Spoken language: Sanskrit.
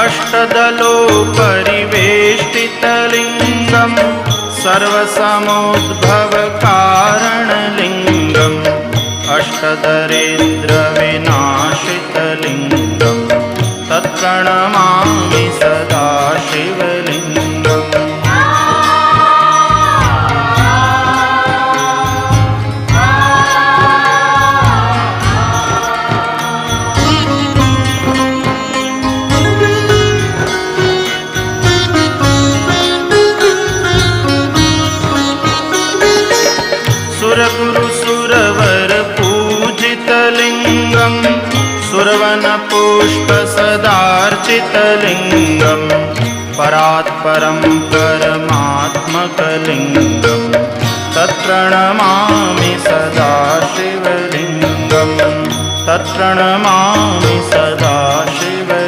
अष्टदलोपरिवेष्टितलिङ्गं सर्वसमुद्भवकारणलिङ्गम् अष्टदरिद्रविनाशितलिङ्गं तत्प्रणमामि सदा शिवलिङ्गम्। सुरगुरुसुरवर पूजितलिङ्गं सुरवनपुष्पसदार्चितलिङ्गं परात्परं परमात्मकलिङ्गं तत्प्रणमामि सदा शिवलिङ्गं तत्प्रणमामि सदा